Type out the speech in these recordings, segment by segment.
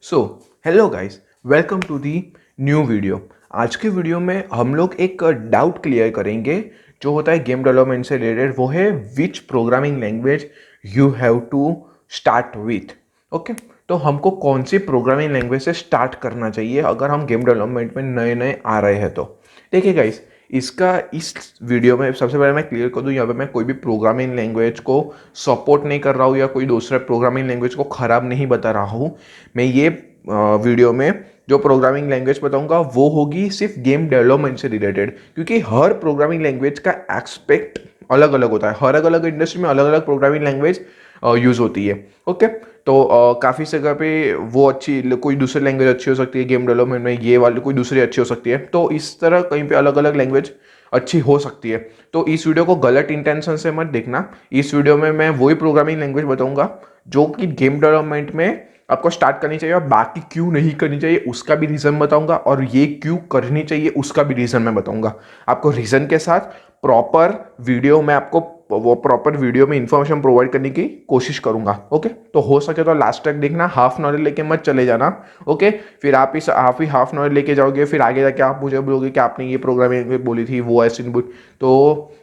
So hello guys, welcome to the new video. आज के video में हम लोग एक डाउट क्लियर करेंगे जो होता है गेम डेवलपमेंट से रिलेटेड। वो है which programming language you have to start with. Okay, तो हमको कौन सी प्रोग्रामिंग लैंग्वेज से स्टार्ट करना चाहिए अगर हम गेम डेवलपमेंट में नए नए आ रहे हैं। तो देखिए गाइस, इसका इस वीडियो में सबसे पहले मैं क्लियर कर दूं, यहाँ पे मैं कोई भी प्रोग्रामिंग लैंग्वेज को सपोर्ट नहीं कर रहा हूँ या कोई दूसरा प्रोग्रामिंग लैंग्वेज को ख़राब नहीं बता रहा हूँ। मैं ये वीडियो में जो प्रोग्रामिंग लैंग्वेज बताऊंगा वो होगी सिर्फ गेम डेवलपमेंट से रिलेटेड, क्योंकि हर प्रोग्रामिंग लैंग्वेज का एक्सपेक्ट अलग अलग होता है। हर अलग अलग इंडस्ट्री में अलग अलग प्रोग्रामिंग लैंग्वेज यूज़ होती है। ओके, तो काफ़ी जगह पे वो अच्छी, कोई दूसरी लैंग्वेज अच्छी हो सकती है गेम डेवलपमेंट में, ये वाली कोई दूसरी अच्छी हो सकती है। तो इस तरह कहीं पे अलग अलग लैंग्वेज अच्छी हो सकती है। तो इस वीडियो को गलत इंटेंशन से मत देखना। इस वीडियो में मैं वही प्रोग्रामिंग लैंग्वेज बताऊंगा जो कि गेम डेवलपमेंट में आपको स्टार्ट करनी चाहिए, और बाकी क्यों नहीं करनी चाहिए उसका भी रीज़न बताऊंगा, और ये क्यों करनी चाहिए उसका भी रीज़न मैं बताऊंगा आपको। रीज़न के साथ प्रॉपर वीडियो में आपको वो प्रॉपर वीडियो में इंफॉर्मेशन प्रोवाइड करने की कोशिश करूंगा। ओके, तो हो सके तो लास्ट तक देखना, हाफ नॉलेज लेके मत चले जाना। ओके, फिर आप इस हाफ नॉलेज लेके जाओगे, फिर आगे जाके आप मुझे बोलोगे कि आपने ये प्रोग्रामिंग बोली थी वो ऐसी नहीं बोली। तो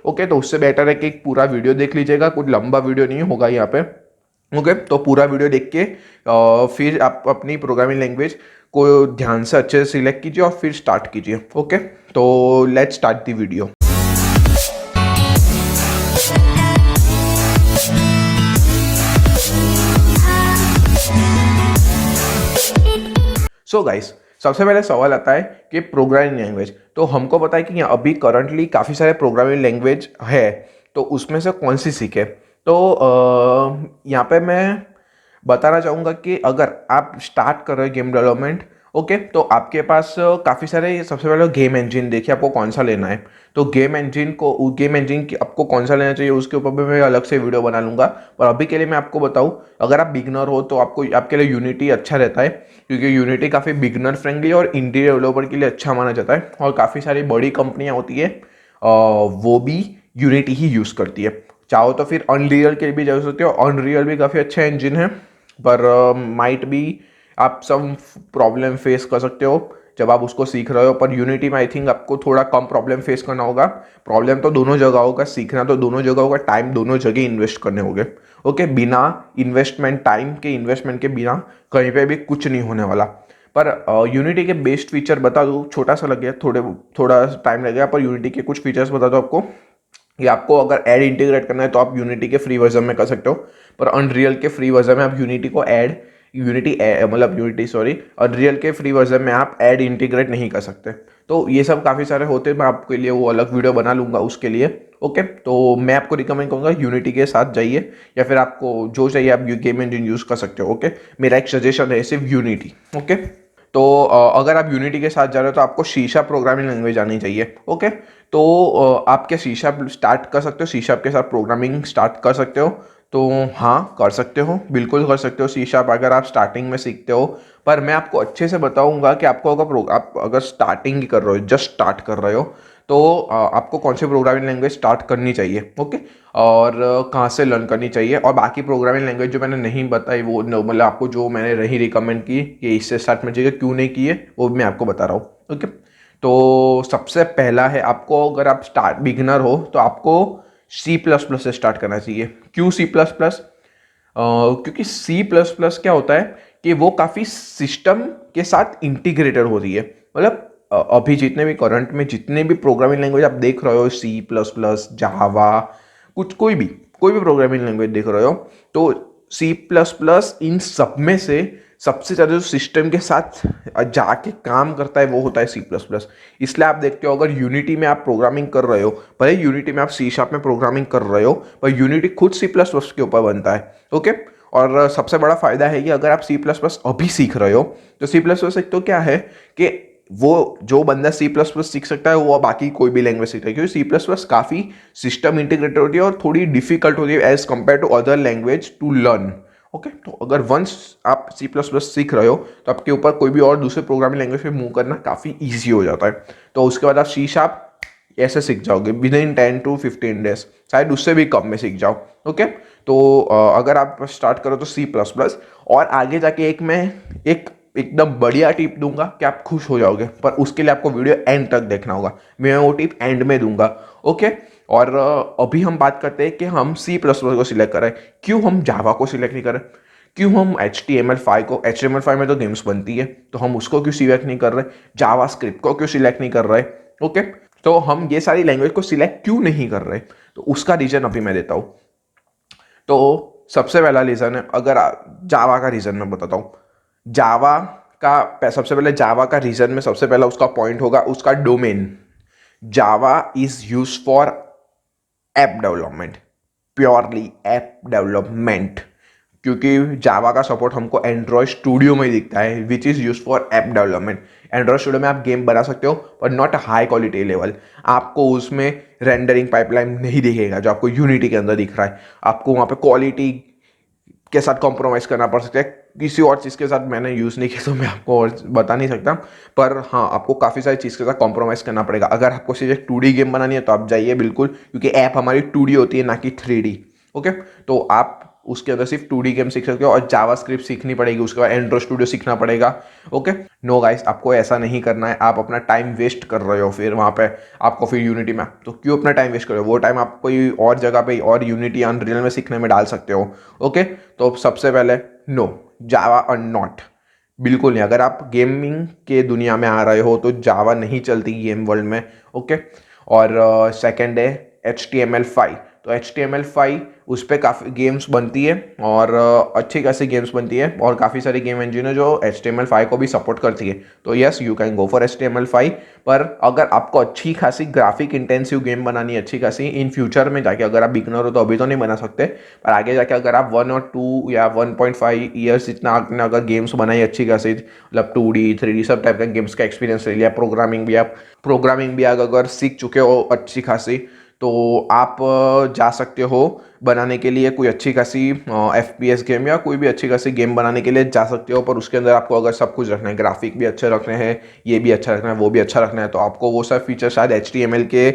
ओके, तो उससे बेटर है कि एक पूरा वीडियो देख लीजिएगा, कुछ लंबा वीडियो नहीं होगा यहाँ पे। ओके, तो पूरा वीडियो देख के फिर आप अपनी प्रोग्रामिंग लैंग्वेज को ध्यान से अच्छे से सिलेक्ट कीजिए और फिर स्टार्ट कीजिए। ओके, तो let's start the video. So guys, सबसे पहले सवाल आता है कि प्रोग्रामिंग लैंग्वेज। तो हमको पता है कि यहाँ अभी करंटली काफ़ी सारे प्रोग्रामिंग लैंग्वेज है, तो उसमें से कौन सी सीखे। तो यहाँ पे मैं बताना चाहूँगा कि अगर आप स्टार्ट कर रहे हो गेम डेवलपमेंट, ओके, तो आपके पास काफ़ी सारे, सबसे पहले गेम इंजन देखिए आपको कौन सा लेना है। तो गेम इंजन की आपको कौन सा लेना चाहिए उसके ऊपर भी मैं अलग से वीडियो बना लूँगा। पर अभी के लिए मैं आपको बताऊँ, अगर आप बिगनर हो तो आपको आपके लिए यूनिटी अच्छा रहता है, क्योंकि यूनिटी काफ़ी बिगनर फ्रेंडली और इंटीरियर डेवलपर के लिए अच्छा माना जाता है। और काफ़ी सारी बड़ी कंपनियाँ होती है वो भी यूनिटी ही यूज़ करती है। चाहो तो फिर अनरियल के लिए भी जा सकते हो, अनरियल भी काफ़ी अच्छा इंजन है, पर माइट भी आप सब प्रॉब्लम फेस कर सकते हो जब आप उसको सीख रहे हो। पर यूनिटी में आई थिंक आपको थोड़ा कम प्रॉब्लम फेस करना होगा। प्रॉब्लम तो दोनों जगह होगा, सीखना तो दोनों जगह होगा, टाइम दोनों जगह इन्वेस्ट करने होंगे। ओके, बिना इन्वेस्टमेंट, टाइम के इन्वेस्टमेंट के बिना कहीं पे भी कुछ नहीं होने वाला। पर यूनिटी के बेस्ट फीचर बता दूँ, छोटा सा लग गया, थोड़ा टाइम लगेगा, पर यूनिटी के कुछ फीचर्स बता दो आपको। कि आपको अगर ऐड इंटीग्रेट करना है तो आप यूनिटी के फ्री वर्जन में कर सकते हो, पर अनरियल के फ्री वर्जन में आप यूनिटी को ऐड यूनिटी सॉरी, अनरियल के फ्री वर्जन में आप ऐड इंटीग्रेट नहीं कर सकते। तो ये सब काफ़ी सारे होते हैं, मैं आपके लिए वो अलग वीडियो बना लूँगा उसके लिए। ओके, तो मैं आपको रिकमेंड करूँगा यूनिटी के साथ जाइए, या फिर आपको जो चाहिए आप गेम इंजन यूज़ कर सकते हो। ओके, मेरा एक सजेशन है सिर्फ यूनिटी। ओके, तो अगर आप यूनिटी के साथ जा रहे हो तो आपको शीशा प्रोग्रामिंग लैंग्वेज आनी चाहिए। ओके, तो आप क्या शीशा स्टार्ट कर सकते हो, शीशा के साथ प्रोग्रामिंग स्टार्ट कर सकते हो। तो हाँ, कर सकते हो, बिल्कुल कर सकते हो शीशा अगर आप स्टार्टिंग में सीखते हो। पर मैं आपको अच्छे से बताऊंगा कि आपको आप अगर स्टार्टिंग ही कर रहे हो, जस्ट स्टार्ट कर रहे हो, तो आपको कौन सी प्रोग्रामिंग लैंग्वेज स्टार्ट करनी चाहिए। ओके, और कहाँ से लर्न करनी चाहिए, और बाकी प्रोग्रामिंग लैंग्वेज जो मैंने नहीं बताई वो मतलब आपको जो मैंने नहीं रिकमेंड की कि इससे स्टार्ट में चाहिए, क्यों नहीं किए वो भी मैं आपको बता रहा हूँ। ओके, तो सबसे पहला है, आपको अगर आप स्टार्ट बिगनर हो तो आपको C++ से स्टार्ट करना चाहिए। क्यों C++? क्योंकि C++ क्या होता है कि वो काफ़ी सिस्टम के साथ इंटीग्रेटेड होती है। मतलब अभी जितने भी करंट में जितने भी प्रोग्रामिंग लैंग्वेज आप देख रहे हो, C++, जावा, कुछ कोई भी प्रोग्रामिंग लैंग्वेज देख रहे हो, तो C++ इन सब में से सबसे ज़्यादा जो सिस्टम के साथ जाके काम करता है वो होता है C++। इसलिए आप देखते हो, अगर यूनिटी में आप प्रोग्रामिंग कर रहे हो, भले यूनिटी में आप C# में प्रोग्रामिंग कर रहे हो, पर यूनिटी खुद C++ के ऊपर बनता है। ओके, और सबसे बड़ा फायदा है कि अगर आप C++ अभी सीख रहे हो, तो C++ एक तो क्या है कि वो जो बंदा C++ सीख सकता है वो बाकी कोई भी लैंग्वेज सीखता है, क्योंकि C++ काफ़ी सिस्टम इंटीग्रेटेड होती है और थोड़ी डिफिकल्ट होती है as compare to other language to learn. Okay, तो अगर वंस आप C++ सीख रहे हो तो आपके ऊपर कोई भी और दूसरे प्रोग्रामिंग लैंग्वेज पे मूव करना काफ़ी ईजी हो जाता है। तो उसके बाद आप C# ऐसे सीख जाओगे विद इन 10 to 15 days, शायद उससे भी कम में सीख जाओ। ओके, तो अगर आप स्टार्ट करो तो C++, और आगे जाके एक एकदम बढ़िया टिप दूंगा कि आप खुश हो जाओगे, पर उसके लिए आपको वीडियो एंड तक देखना होगा। मैं वो टिप एंड में दूंगा। ओके। और अभी हम बात करते हैं कि हम सी प्लस प्लस को सिलेक्ट करें, क्यों हम जावा को सिलेक्ट नहीं करें, क्यों हम HTML5 को, HTML5 में तो गेम्स बनती है तो हम उसको क्यों सिलेक्ट नहीं कर रहे, जावा स्क्रिप्ट को क्यों सिलेक्ट नहीं कर रहे। ओके। तो हम ये सारी लैंग्वेज को सिलेक्ट क्यों नहीं कर रहे, तो उसका रीजन अभी मैं देता हूँ। तो सबसे पहला रीजन है, अगर जावा का रीजन मैं बताता हूँ। जावा का सबसे पहले जावा का रीजन में सबसे पहला उसका पॉइंट होगा उसका domain. Java is use for app development, purely app development, क्योंकि जावा का सपोर्ट हमको एंड्रॉयड स्टूडियो में दिखता है which is use for app development. Android studio में आप गेम बना सकते हो पर नॉट हाई क्वालिटी लेवल। आपको उसमें रेंडरिंग पाइपलाइन नहीं दिखेगा जो आपको यूनिटी के अंदर दिख रहा है। आपको वहाँ पे क्वालिटी के साथ कॉम्प्रोमाइज़ करना पड़ सकता है। किसी और चीज़ के साथ मैंने यूज़ नहीं किया तो मैं आपको और बता नहीं सकता, पर हाँ आपको काफ़ी सारी चीज़ के साथ कॉम्प्रोमाइज़ करना पड़ेगा। अगर आपको सिर्फ एक 2D गेम बनानी है तो आप जाइए बिल्कुल, क्योंकि ऐप हमारी 2D होती है ना कि 3D। ओके। तो आप उसके अंदर सिर्फ 2D गेम सीख सकते हो और जावा स्क्रिप्ट सीखनी पड़ेगी, उसके बाद एंड्रॉइड स्टूडियो सीखना पड़ेगा। ओके। नो गाइस, आपको ऐसा नहीं करना है। आप अपना टाइम वेस्ट कर रहे हो फिर वहाँ पे, आपको फिर यूनिटी में, तो क्यों अपना टाइम वेस्ट कर रहे हो? वो टाइम आप कोई और जगह पे और यूनिटी अनरियल में सीखने में डाल सकते हो। ओके। तो सबसे पहले नो, जावा और नॉट, बिल्कुल नहीं। अगर आप गेमिंग के दुनिया में आ रहे हो तो जावा नहीं चलती गेम वर्ल्ड में। ओके। और सेकंड है HTML5। तो HTML5 उस पर काफ़ी गेम्स बनती है और अच्छी खासी गेम्स बनती है और काफ़ी सारी गेम इंजन है जो HTML5 को भी सपोर्ट करती है। तो yes, you can go for HTML5। पर अगर आपको अच्छी खासी ग्राफिक इंटेंसिव गेम बनानी है, अच्छी खासी इन फ्यूचर में जाके, अगर आप बिगनर हो तो अभी तो नहीं बना सकते, पर आगे जाके अगर आप 1 और 2 या 1.5 ईयर्स जितना आपने अगर गेम्स बनाई अच्छी खासी, मतलब 2D 3D सब टाइप का गेम्स का एक्सपीरियंस ले लिया, प्रोग्रामिंग भी आप अगर सीख चुके हो अच्छी खासी, तो आप जा सकते हो बनाने के लिए कोई अच्छी खासी FPS गेम या कोई भी अच्छी खासी गेम बनाने के लिए जा सकते हो। पर उसके अंदर आपको अगर सब कुछ रखना है, ग्राफिक भी अच्छे रखने हैं, ये भी अच्छा रखना है, वो भी अच्छा रखना है, तो आपको वो सब फीचर शायद HTML के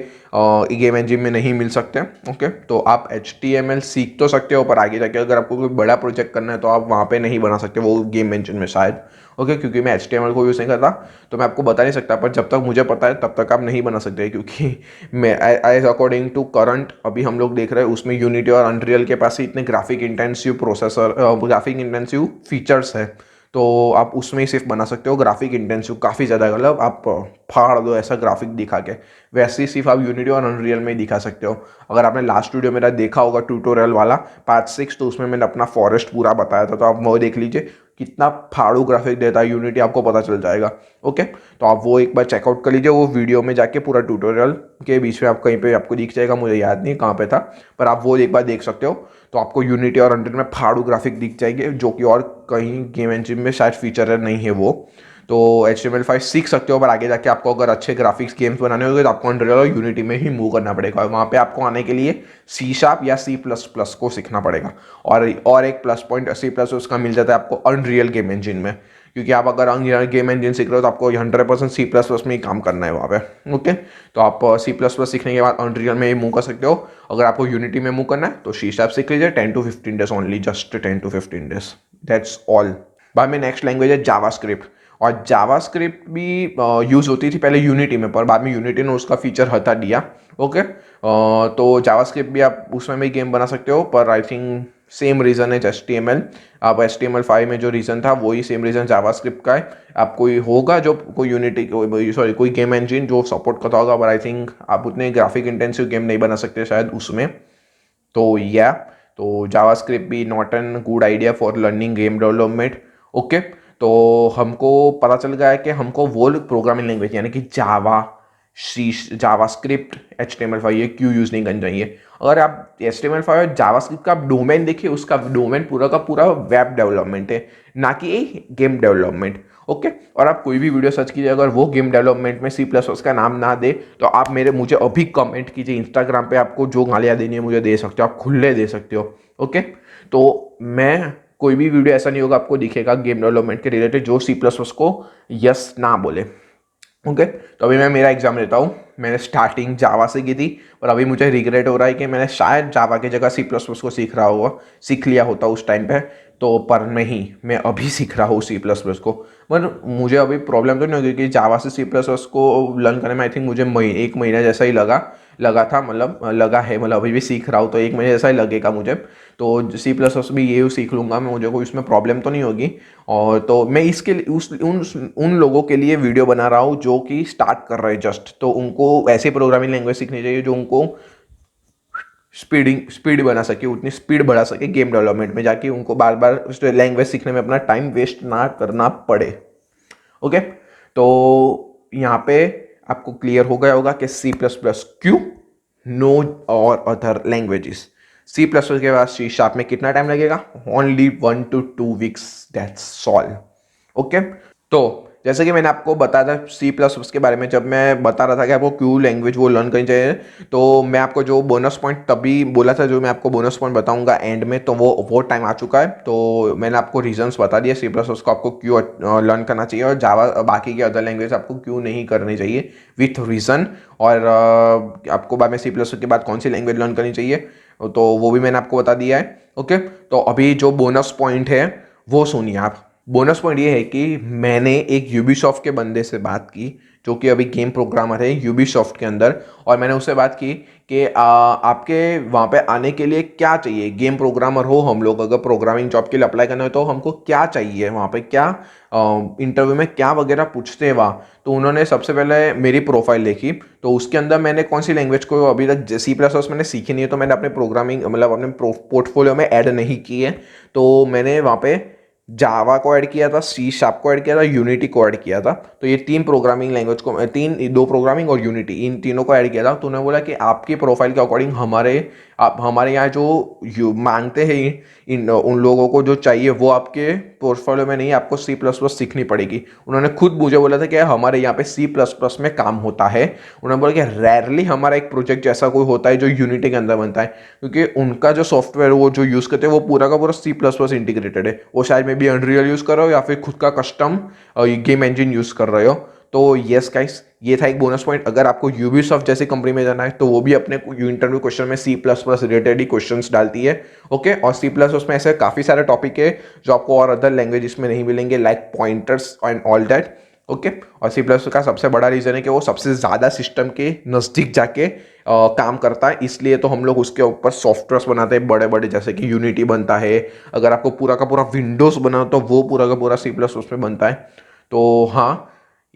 गेम इंजन में नहीं मिल सकते। ओके। तो आप HTML सीख तो सकते हो पर आगे जाके अगर आपको कोई बड़ा प्रोजेक्ट करना है तो आप वहाँ पे नहीं बना सकते वो गेम इंजन में शायद। ओके। क्योंकि मैं HTML को यूज़ नहीं करता तो मैं आपको बता नहीं सकता, पर जब तक मुझे पता है तब तक आप नहीं बना सकते, क्योंकि मैं एज अकॉर्डिंग टू करंट अभी हम लोग देख रहे हैं उसमें यूनिटी और अनरियल के पास ही इतने graphic intensive processor, graphic intensive features है, तो आप उसमें ही सिर्फ बना सकते हो ग्राफिक इंटेंसिव काफ़ी ज़्यादा, मतलब आप फाड़ दो ऐसा ग्राफिक दिखा के, वैसे ही सिर्फ आप यूनिटी और अनरियल में ही दिखा सकते हो। अगर आपने लास्ट वीडियो मेरा देखा होगा ट्यूटोरियल वाला पार्ट 6, तो उसमें मैंने अपना फॉरेस्ट पूरा बताया था, तो आप वो देख लीजिए कितना फाड़ू ग्राफिक देता है यूनिटी, आपको पता चल जाएगा। ओके। तो आप वो एक बार चेकआउट कर लीजिए, वो वीडियो में जाके पूरा ट्यूटोरियल के बीच में आप कहीं पे आपको दिख जाएगा, मुझे याद नहीं कहाँ पे था, पर आप वो एक बार देख सकते हो। तो आपको यूनिटी और अनरियल में फाड़ू ग्राफिक दिख जाएंगे जो कि और कहीं गेम इंजन में शायद फीचर नहीं है वो। तो HTML5 सीख सकते हो, पर आगे जाके आपको अगर अच्छे ग्राफिक्स गेम्स बनाने होंगे तो आपको अनरियल और यूनिटी में ही मूव करना पड़ेगा। वहाँ पे आपको आने के लिए C# या C++ को सीखना पड़ेगा। और एक प्लस पॉइंट C++ उसका मिल जाता है आपको अनरियल गेम इंजन में, क्योंकि आप अगर अनरियल गेम इंजन सीख रहे हो तो आपको 100% C++ में ही काम करना है वहाँ पे। ओके। तो आप C++ सीखने के बाद अनरियल में ही मूव कर सकते हो। अगर आपको यूनिटी में मूव करना है तो C# सीख लीजिए, 10 to 15 days only, just 10 to 15 days, that's all. बाद में नेक्स्ट लैंग्वेज है जावास्क्रिप्ट। और जावास्क्रिप्ट भी यूज़ होती थी पहले यूनिटी में, पर बाद में यूनिटी ने उसका फीचर हटा दिया। ओके। तो जावास्क्रिप्ट भी आप उसमें भी गेम बना सकते हो, पर आई थिंक सेम रीज़न है HTML। आप HTML5 में जो रीज़न था वही सेम रीज़न जावास्क्रिप्ट का है। आप कोई होगा जो कोई यूनिटी कोई गेम इंजन जो सपोर्ट करता होगा, पर आई थिंक आप उतने ग्राफिक इंटेंसिव गेम नहीं बना सकते शायद उसमें। तो या तो जावास्क्रिप्ट भी not an good idea for learning game development. Okay. तो हमको पता चल गया है कि हमको वो प्रोग्रामिंग लैंग्वेज यानी कि जावास्क्रिप्ट HTML5 ये क्यों यूज़ नहीं करनी चाहिए। अगर आप HTML5 और जावास्क्रिप्ट का डोमेन देखिए, उसका डोमेन पूरा का पूरा वेब डेवलपमेंट है, ना कि गेम डेवलपमेंट। ओके। और आप कोई भी वीडियो सर्च कीजिए, अगर वो गेम डेवलपमेंट में C++ का नाम ना दे तो आप मुझे अभी कमेंट कीजिए इंस्टाग्राम पे, आपको जो गालियाँ देनी है मुझे दे सकते हो, आप खुले दे सकते हो। ओके। तो मैं कोई भी वीडियो ऐसा नहीं होगा आपको दिखेगा गेम डेवलपमेंट के रिलेटेड जो C++ को यस ना बोले। ओके। तो अभी मैं मेरा एग्जाम लेता हूँ। मैंने स्टार्टिंग जावा से की थी, और अभी मुझे रिग्रेट हो रहा है कि मैंने शायद जावा की जगह C++ को सीख लिया होता उस टाइम पे, तो पर नहीं, मैं अभी सीख रहा हूँ सी प्लस प्लस को। मतलब मुझे अभी प्रॉब्लम तो नहीं होगी कि जावा से सी प्लस प्लस को लर्न करने में आई थिंक मुझे एक महीना जैसा ही लगा था, मतलब लगा है, मतलब अभी भी सीख रहा हूँ तो एक महीने जैसा ही लगेगा मुझे। तो सी प्लस प्लस भी ये सीख लूँगा मैं, मुझे कोई इसमें प्रॉब्लम तो नहीं होगी। और तो मैं इसके लिए उन लोगों के लिए वीडियो बना रहा हूँ जो कि स्टार्ट कर रहे हैं जस्ट, तो उनको ऐसी प्रोग्रामिंग लैंग्वेज सीखनी चाहिए जो उनको स्पीड बना सके, उतनी स्पीड बढ़ा सके गेम डेवलपमेंट में जाके, उनको बार बार उस लैंग्वेज सीखने में अपना टाइम वेस्ट ना करना पड़े। ओके, तो यहाँ पे आपको क्लियर हो गया होगा कि सी प्लस प्लस क्यों, नो और other languages. C plus plus के बाद सी शार्प में कितना टाइम लगेगा? Only 1 to 2 weeks, that's all. Okay, तो जैसे कि मैंने आपको बताया था सी प्लस प्लस के बारे में, जब मैं बता रहा था कि आपको क्यों लैंग्वेज वो लर्न करनी चाहिए, तो मैं आपको जो बोनस पॉइंट तभी बोला था, जो मैं आपको बोनस पॉइंट बताऊंगा एंड में, तो वो टाइम आ चुका है। तो मैंने आपको रीजंस बता दिए सी प्लस प्लस को आपको क्यों लर्न करना चाहिए, और जावा बाकी के अदर लैंग्वेज आपको क्यों नहीं करनी चाहिए विथ रीज़न। और आपको बाद में सी प्लस के बाद कौन सी लैंग्वेज लर्न करनी चाहिए, तो वो भी मैंने आपको बता दिया है। ओके, तो अभी जो बोनस पॉइंट है वो सुनिए आप। बोनस पॉइंट ये है कि मैंने एक यूबीसॉफ्ट के बंदे से बात की, जो कि अभी गेम प्रोग्रामर है यूबीसॉफ्ट के अंदर, और मैंने उससे बात की कि आपके वहाँ पे आने के लिए क्या चाहिए, गेम प्रोग्रामर हो हम लोग, अगर प्रोग्रामिंग जॉब के लिए अप्लाई करना है तो हमको क्या चाहिए वहाँ पे, क्या इंटरव्यू में क्या वगैरह पूछते हैं वहाँ। तो उन्होंने सबसे पहले मेरी प्रोफाइल देखी, तो उसके अंदर मैंने कौन सी लैंग्वेज को अभी तक सी प्लस प्लस मैंने सीखी नहीं है, तो मैंने अपने प्रोग्रामिंग मतलब अपने पोर्टफोलियो में ऐड नहीं की है। तो मैंने वहाँ पे जावा को ऐड किया था, सी शार्प को ऐड किया था, यूनिटी को ऐड किया था। तो ये 3 प्रोग्रामिंग लैंग्वेज को, दो प्रोग्रामिंग और यूनिटी, इन तीनों को ऐड किया था। तो उन्होंने बोला कि आपकी प्रोफाइल के अकॉर्डिंग हमारे यहाँ जो मांगते हैं उन लोगों को जो चाहिए वो आपके पोर्टफोलियो में नहीं, आपको सी प्लस प्लस सीखनी पड़ेगी। उन्होंने खुद मुझे बोला था कि हमारे यहाँ पे सी प्लस प्लस में काम होता है। उन्होंने बोला कि रेयरली हमारा एक प्रोजेक्ट जैसा कोई होता है जो यूनिटी के अंदर बनता है, क्योंकि उनका जो सॉफ्टवेयर वो जो यूज़ करते हैं वो पूरा का पूरा सी प्लस प्लस इंटीग्रेटेड है। वो शायद में भी अनरियल यूज़ कर रहे हो या फिर खुद का कस्टम गेम इंजन यूज़ कर रहे हो। तो यस गाइस, ये था एक बोनस पॉइंट। अगर आपको यूबीसॉफ्ट जैसी कंपनी में जाना है तो वो भी अपने इंटरव्यू क्वेश्चन में सी प्लस प्लस रिलेटेड ही क्वेश्चंस डालती है। ओके, और सी प्लस उसमें ऐसे काफ़ी सारे टॉपिक है जो आपको और अदर लैंग्वेजेस में नहीं मिलेंगे, like pointers and all that. Okay, और सी प्लस का सबसे बड़ा रीज़न है कि वो सबसे ज़्यादा सिस्टम के नज़दीक जाके काम करता है, इसलिए तो हम लोग उसके ऊपर सॉफ्टवेयर्स बनाते हैं बड़े बड़े, जैसे कि यूनिटी बनता है। अगर आपको पूरा का पूरा विंडोज़ बना तो वो पूरा का पूरा सी प्लस उसमें बनता है। तो हाँ,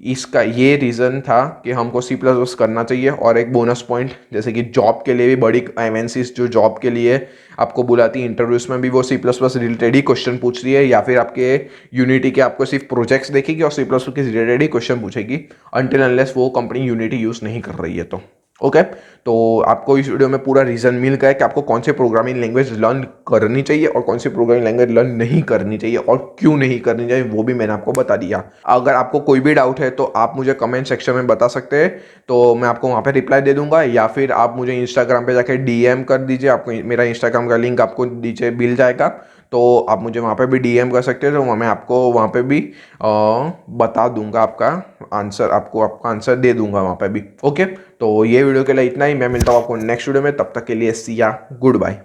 इसका ये रीज़न था कि हमको सी प्लस प्लस करना चाहिए। और एक बोनस पॉइंट, जैसे कि जॉब के लिए भी बड़ी एमएनसीज जो जॉब के लिए आपको बुलाती है इंटरव्यूज़ में भी वो सी प्लस प्लस रिलेटेड ही क्वेश्चन पूछ रही है, या फिर आपके यूनिटी के आपको सिर्फ प्रोजेक्ट्स देखेगी और सी प्लस प्लस के रिलेटेड ही क्वेश्चन पूछेगी, अनटिल अनलेस वो कंपनी यूनिटी यूज़ नहीं कर रही है। तो ओके, तो आपको इस वीडियो में पूरा रीज़न मिल गया कि आपको कौन से प्रोग्रामिंग लैंग्वेज लर्न करनी चाहिए और कौन सी प्रोग्रामिंग लैंग्वेज लर्न नहीं करनी चाहिए, और क्यों नहीं करनी चाहिए वो भी मैंने आपको बता दिया। अगर आपको कोई भी डाउट है तो आप मुझे कमेंट सेक्शन में बता सकते हैं, तो मैं आपको वहाँ पे रिप्लाई दे दूंगा, या फिर आप मुझे इंस्टाग्राम पे जाके डीएम कर दीजिए। आपको मेरा इंस्टाग्राम का लिंक आपको नीचे मिल जाएगा, तो आप मुझे वहाँ पे भी डीएम कर सकते हैं, तो मैं आपको वहाँ पे भी बता दूंगा आपका आंसर, आपका आंसर दे दूंगा वहाँ पे भी। ओके, तो ये वीडियो के लिए इतना ही। मैं मिलता हूँ आपको नेक्स्ट वीडियो में, तब तक के लिए सिया, गुड बाय।